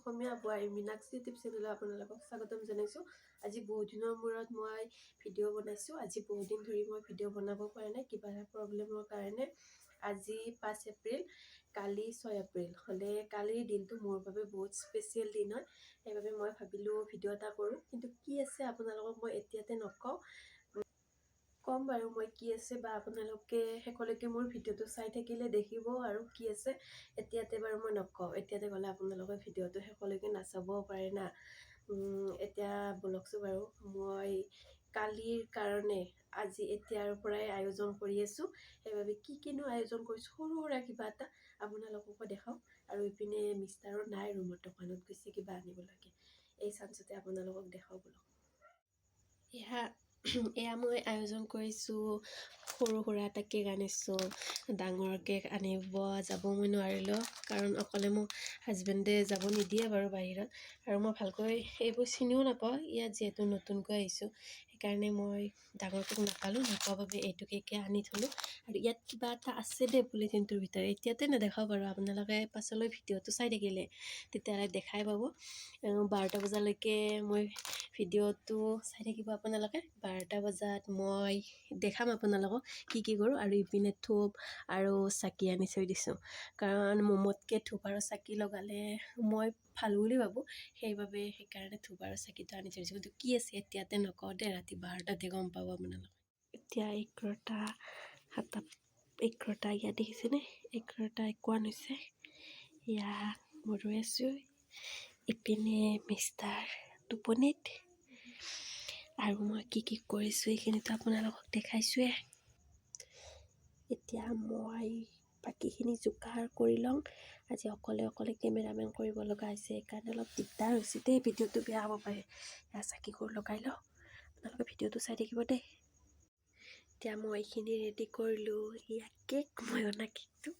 অসমীয়া বোৱাৰী মিনাক্ষী ইউটিউব চেনেলত আপোনালোকক স্বাগতম জনাইছোঁ। আজি বহুত দিনৰ মূৰত মই ভিডিঅ' বনাইছোঁ। আজি বহুত দিন ধৰি মই ভিডিঅ' বনাব পৰা নাই, কিবা এটা প্ৰব্লেমৰ কাৰণে। আজি 5 এপ্ৰিল, কালি 6 এপ্ৰিল হ'লে কালিৰ দিনটো মোৰ বাবে বহুত স্পেচিয়েল দিন হয়। সেইবাবে মই ভাবিলোঁ ভিডিঅ' এটা কৰোঁ, কিন্তু কি আছে আপোনালোকক মই এতিয়াতে নকওঁ, কম বাৰু মই কি আছে, বা আপোনালোকে শেষলৈকে মোৰ ভিডিঅ'টো চাই থাকিলে দেখিব আৰু কি আছে। এতিয়াতে বাৰু মই নকওঁ, এতিয়াতে গ'লে আপোনালোকে ভিডিঅ'টো শেষলৈকে নাচাবও পাৰে না। এতিয়া বলকচোন বাৰু, মই কালিৰ কাৰণে আজি এতিয়াৰ পৰাই আয়োজন কৰি আছোঁ। সেইবাবে কিনো আয়োজন কৰিছোঁ, সৰু সুৰা কিবা এটা আপোনালোককো দেখাওঁ। আৰু ইপিনে মিষ্টাৰো নাই, ৰুমত দোকানত গৈছে কিবা আনিব লাগে। এই চান্সতে আপোনালোকক দেখাওঁ বোলো। এয়া মই আয়োজন কৰিছোঁ, সৰু সুৰা এটা কেক আনিছোঁ। ডাঙৰ কেক আনিব যাব মই নোৱাৰিলোঁ, কাৰণ অকলে মোক হাজবেণ্ডে যাব নিদিয়ে বাৰু বাহিৰত। আৰু মই ভালকৈ এইবোৰ চিনিও নাপাওঁ, ইয়াত যিহেতু নতুনকৈ আহিছোঁ, সেইকাৰণে মই ডাঙৰ কেক নোপোৱা বাবে এইটো কেকে আনি থ'লোঁ। আৰু ইয়াত কিবা এটা আছে দেই পলিথিনটোৰ ভিতৰত, এতিয়াতে নেদেখাওঁ বাৰু, আপোনালোকে পাছলৈ ভিডিঅ'টো চাই থাকিলে তেতিয়াহ'লে দেখাই পাব। 12টা বজালৈকে মই ভিডিঅ'টো চাই থাকিব আপোনালোকে। 12টা বজাত মই দেখাম আপোনালোকক কি কৰোঁ। আৰু ইপিনে ধূপ আৰু চাকি আনি থৈ দিছোঁ, কাৰণ মমতকৈ ধূপ আৰু চাকি লগালে মই ভাল বুলি ভাবোঁ। সেইকাৰণে ধূপ আৰু চাকিটো আনি থৈ দিছোঁ, কিন্তু কি আছে এতিয়াতে নকওঁ দেই, ৰাতি 12টাতে গম পাব আপোনালোকে। এতিয়া 11টা 11টা ইয়াত দেখিছেনে, 11টা 51 হৈছে। ইয়াত মই ৰৈ আছোঁ, ইপিনে মিষ্টাৰ টোপনিত। আৰু মই কি কৰিছোঁ এইখিনিতো আপোনালোকক দেখাইছোঁৱে। এতিয়া মই বাকীখিনি যোগাৰ কৰি লওঁ। আজি অকলে কেমেৰামেন কৰিব লগা হৈছে, সেইকাৰণে অলপ দিগদাৰ হৈছে দেই, ভিডিঅ'টো বেয়া হ'ব পাৰে। এয়া চাকিবোৰ লগাই লওঁ, আপোনালোকে ভিডিঅ'টো চাই থাকিব দেই। এতিয়া মই এইখিনি ৰেডি কৰিলোঁ। এয়া কেক, মই অনা কেকটো,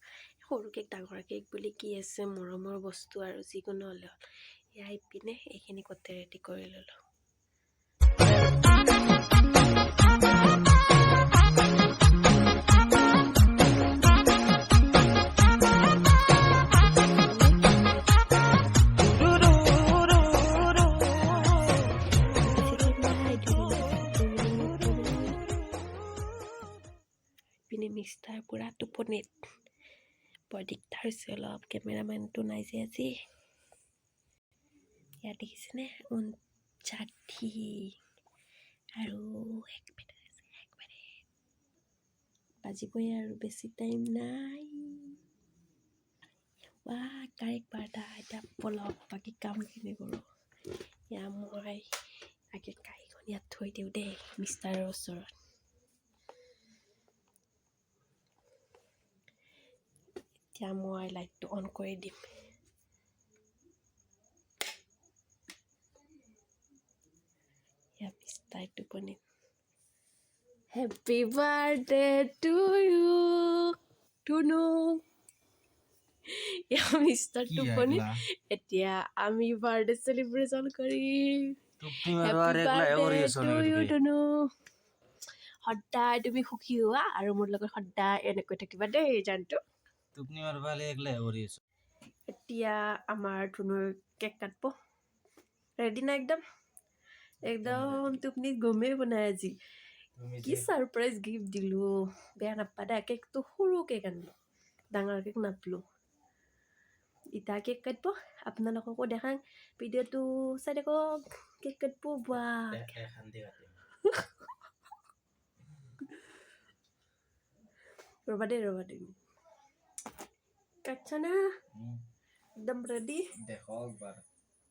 সৰু কেক ডাঙৰ কেক বুলি কি আছে, মৰমৰ বস্তু আৰু যিকোনো হ'লে হ'ল। এয়া ইপিনে এইখিনি গোটেই ৰেডি কৰি ল'লোঁ। ইপিনে মিষ্টাৰ পুৰা টোপনিত, বৰ দিগদাৰ হৈছে অলপ, কেমেৰামেনটো নাই যে আজি। ইয়াত দেখিছেনে 59 আৰু 1 মিনিট বাজিবই আৰু বেছি টাইম নাই। কাৰেক্ট 12টা। এতিয়া বলক বাকী কামখিনি কৰোঁ। এয়া মই আগে কাঁহীখন ইয়াত থৈ দিওঁ দেই, মিষ্টাৰৰ ওচৰত। এতিয়া মই লাইটটো অন কৰি দিম। এয়া মিষ্টাৰ টোপনিত। Happy birthday to you Tunu. এয়া মিষ্টাৰ টোপনি। এতিয়া আমি বাৰ্থডে চেলিব্ৰেশ্যন কৰিম। Happy birthday to you Tunu. সদায় তুমি সুখী হোৱা আৰু মোৰ লগত সদায় এনেকৈ থাকিবা দেই জানটো। এতিয়া আমাৰ ধুনুৰ কেক কাটব, ৰেডি না একদম টোপনিত গমেই বনাই আজি। কি ছাৰপ্ৰাইজ গিফ্ট দিলোঁ, বেয়া নাপা দে। কেকটো সৰু কেক আনিলোঁ, ডাঙৰ কেক নাপলোঁ। এতিয়া কেক কাটব, আপোনালোককো দেখাং, ভিডিঅ'টো চাই থাকক। কেক কাটব, ৰবা দেই কাটছা না, একদম ৰেডি।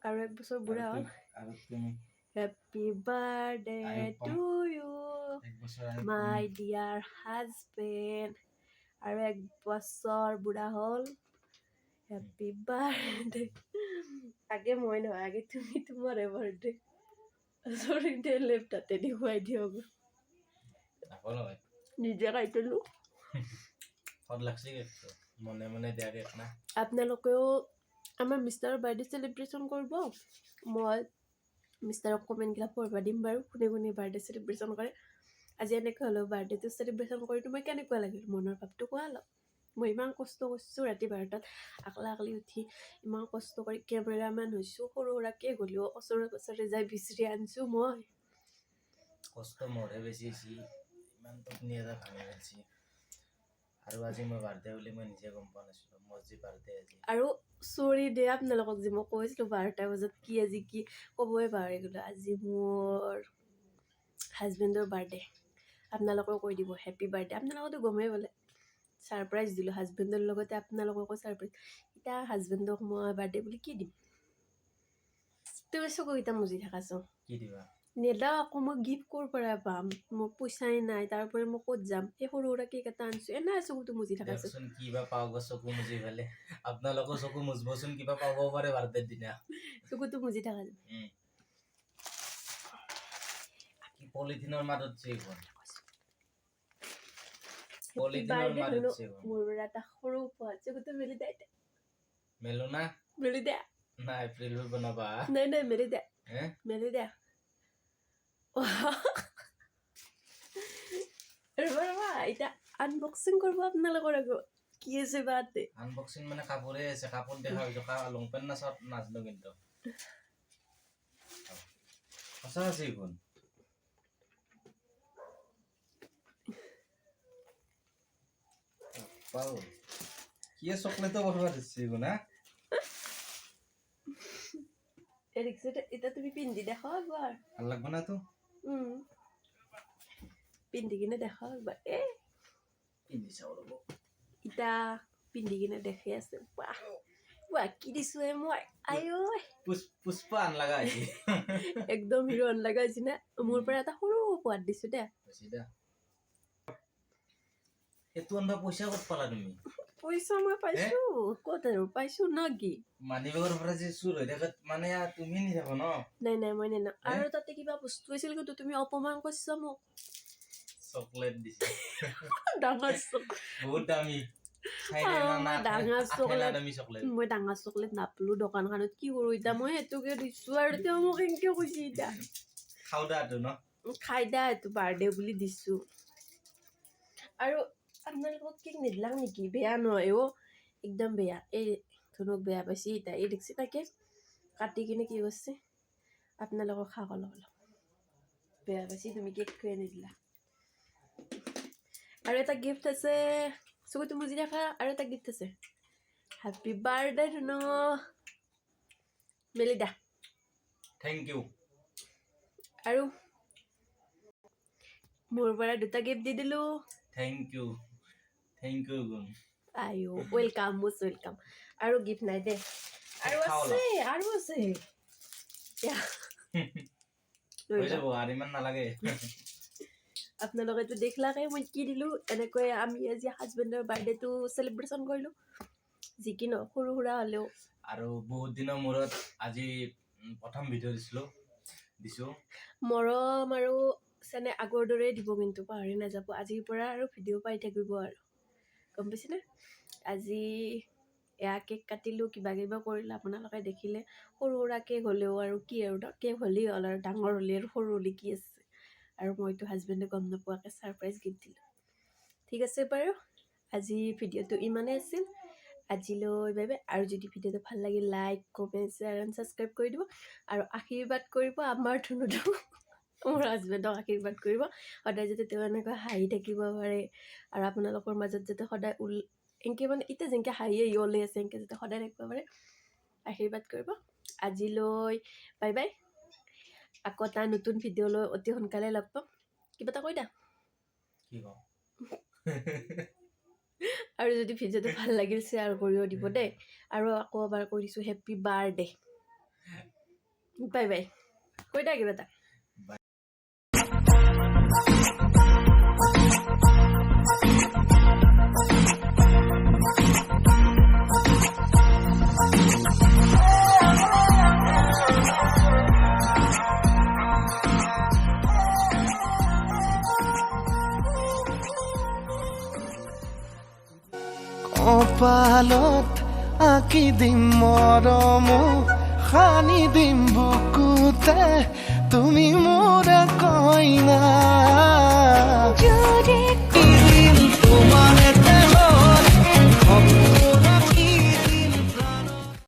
আৰু 1 বছৰ বুঢ়া হ'ল। Happy birthday to you my dear husband. আৰু 1 বছৰ বুঢ়া হ'ল। Happy birthday. আগে মই নহয়, আগে তুমি, তোমাৰ বাৰ্থডে। চৰি দে, লেফ্ট হাতেদি খুৱাই দিয়ক, নিজে খাই দিলোঁ। আপোনালোকেও আমাৰ মিষ্টাৰৰ বাৰ্থডে চেলিব্ৰেশ্যন কৰিব। মই মিষ্টাৰক কমেণ্টবিলাক পঢ়িব দিম বাৰু, কোনে বাৰ্থডে চেলিব্ৰেশ্যন কৰে। আজি এনেকৈ হ'লেও বাৰ্থডেটো চেলিব্ৰেশ্যন কৰি তোমাৰ কেনেকুৱা লাগিল, মনৰ ভাৱটো কোৱা অলপ। মই ইমান কষ্ট কৰিছোঁ ৰাতি 12টাত আকলা আকলি উঠি ইমান কষ্ট কৰি কেমেৰামেন হৈছোঁ সৰু সুৰাকৈ হ'লেও ওচৰে পাছৰে যাই বিচাৰি আনিছোঁ মই কষ্ট মোৰে বেছি হৈছে ইমান টোপনি এটা ভাঙি গৈছে আৰু আজি মই বাৰ্থডে বুলি মই নিজে গম পোৱা নাছিলোঁ মোৰ আজি বাৰ্থডে আজি আৰু চৰি দে আপোনালোকক যে মই কৈছিলোঁ 12টা বজাত আজি কি ক'বই পাহৰি গ'লোঁ আজি মোৰ হাজবেণ্ডৰ বাৰ্থডে আপোনালোকেও কৈ দিব হেপী বাৰ্থডে আপোনালোকেতো গমেই বোলে ছাৰপ্ৰাইজ দিলোঁ হাজবেণ্ডৰ লগতে আপোনালোককো ছাৰপ্ৰাইজ এতিয়া হাজবেণ্ডক মই বাৰ্থডে বুলি কি দিম তুমি চকুকেইটা মুজি থাকাচোন কি দিবা নেদা আকৌ মই গিফ্ট ক'ৰ পৰা পাম মোৰ পইচাই নাই তাৰপৰা মই ক'ত যাম এই সৰু সুৰা কেক এটা আনিছোঁ নাই চকুটো মুজি থাকাচোন দেখচোন কিবা পাব চকু মুজি ফেলে আপোনালোকৰ চকু মুজবচোন কিবা পাব পাৰে বাৰ্থডেৰ দিনা চকুটো মুজি থাকা কি পলিথিনৰ মাজত চেকন পলিথিনৰ মাজত চেকন মোৰ এটা সৰু উপহাৰ চকুটো মেলি দে মেলো না মেলি দে না এপ্ৰিল বনাবা নাই মেলি দে মেলি দে ৰবা এতিয়া আনবক্সিং কৰিব আপোনালোকৰ আকৌ কি আছে বাতে আনবক্সিং মানে কাপোৰে আছে কাপোৰ দেখা হৈছে লংপেণ্ট না চব নাজনো কিন্তু সঁচা আছে এইখন পাও কি চকলেটও বঢ়বা দিছে এইখন না এটা তুমি পিন্ধি দেখা একবাৰ ভাল লাগব না তো পিন্ধি কিনে দেখা একবাৰ পিন্ধি চাও ৰব ইটা পিন্ধি কিনে দেখি আছে বাহ বাহ কি দিছো মই আয়ো পুষ্পা আন লগা আছে একদম হিৰো আন লগা আছে না মোৰ পৰা এটা সৰু উপহাৰ দিছো দে এটো আনবা পইচা কত পালা তুমি পইচা মই পাইছো কত আৰু পাইছো না কি মানিবেগৰ পৰা যে চুৰ হৈ থাকে মানে তুমি নি যাব ন নাই মই না আৰু তাতে কিবা বস্তু আছিল কিন্তু তুমি অপমান কৰিছা মোক চকলেট দিছে ডাঙৰ বহুত দামী মই ডাঙৰ চকলেট নাপালো দোকানখনত কি কৰো এতিয়া মই সেইটোকে দিছো আৰু তেওঁ মোক এনেকে কৈছে এতিয়া খাই দা এইটো বাৰ্থডে বুলি দিছো আৰু আপোনালোকক কেক নিদিলাক নেকি বেয়া নহয় একদম বেয়া এই ধুনুক বেয়া পাইছে এতিয়া এই দেখছি তাকে কাটি কিনে কি কৰিছে আপোনালোকক খাব অলপ বেয়া পাইছে তুমি কেক খুৱাই নিদিলা আৰু এটা গিফ্ট আছে চকুটো মুজি দেখা আৰু এটা গিফ্ট আছে হেপী বাৰ্থডে ধুনু মেলি দা থেংক ইউ আৰু মোৰ পৰা দুটা গিফ্ট দি দিলো থেংক ইউ গুণ আয়ো ওয়েলকাম মোষ্ট ওয়েলকাম আৰু গিফ্ট নাই দে আৰু আছে হৈ যাব আৰু ইমান নালাগে আপোনালোকেতো দেখলাকে মই কি দিলোঁ এনেকৈ আমি আজি হাজবেণ্ডৰ বাৰ্থডেটো চেলিব্ৰেশ্যন কৰিলোঁ যি কি নহওক সৰু সুৰা হ'লেও আৰু বহুত দিনৰ মূৰত আজি প্ৰথম ভিডিঅ' দিছোঁ মৰম আৰু চেনে আগৰ দৰেই দিব কিন্তু পাহৰি নাযাব আজিৰ পৰা আৰু ভিডিঅ' পাই থাকিব আৰু গম পাইছেনে আজি এয়া কেক কাটিলোঁ কিবা কৰিলোঁ আপোনালোকে দেখিলে সৰু সুৰা কেক হ'লেও আৰু কি আৰু কেক হ'লেই হ'ল আৰু ডাঙৰ হ'লে আৰু সৰু হ'লে কি আছে আৰু মইতো হাজবেণ্ডে গম নোপোৱাকৈ ছাৰপ্ৰাইজ গিফ্ট দিলোঁ ঠিক আছে বাৰু আজি ভিডিঅ'টো ইমানেই আছিল আজিলৈ বাবে আৰু যদি ভিডিঅ'টো ভাল লাগে like comment share and subscribe কৰি দিব আৰু আশীৰ্বাদ কৰিব আমাৰ ধুনুটো মোৰ হাজবেণ্ডক আশীৰ্বাদ কৰিব সদায় যাতে তেওঁ এনেকৈ হাঁহি থাকিব পাৰে আৰু আপোনালোকৰ মাজত যাতে সদায় এনেকৈ মানে এতিয়া যেনেকৈ হাঁহিয়ে ইয়লে আছে এনেকৈ যাতে সদায় থাকিব পাৰে আশীৰ্বাদ কৰিব আজিলৈ বাই বাই আকৌ এটা নতুন ভিডিঅ' লৈ অতি সোনকালে লগ পাম কিবা এটা কৈ দা কি কওঁ আৰু যদি ভিডিঅ'টো ভাল লাগিল শ্বেয়াৰ কৰিব দিব দেই আৰু আকৌ এবাৰ কৈ দিছোঁ হেপী বাৰ্থডে বাই বাই কৈ দা কিবা এটা কপালত আঁকি দিম মৰম সানি দিম বুকুতে তুমি মোৰ কইনা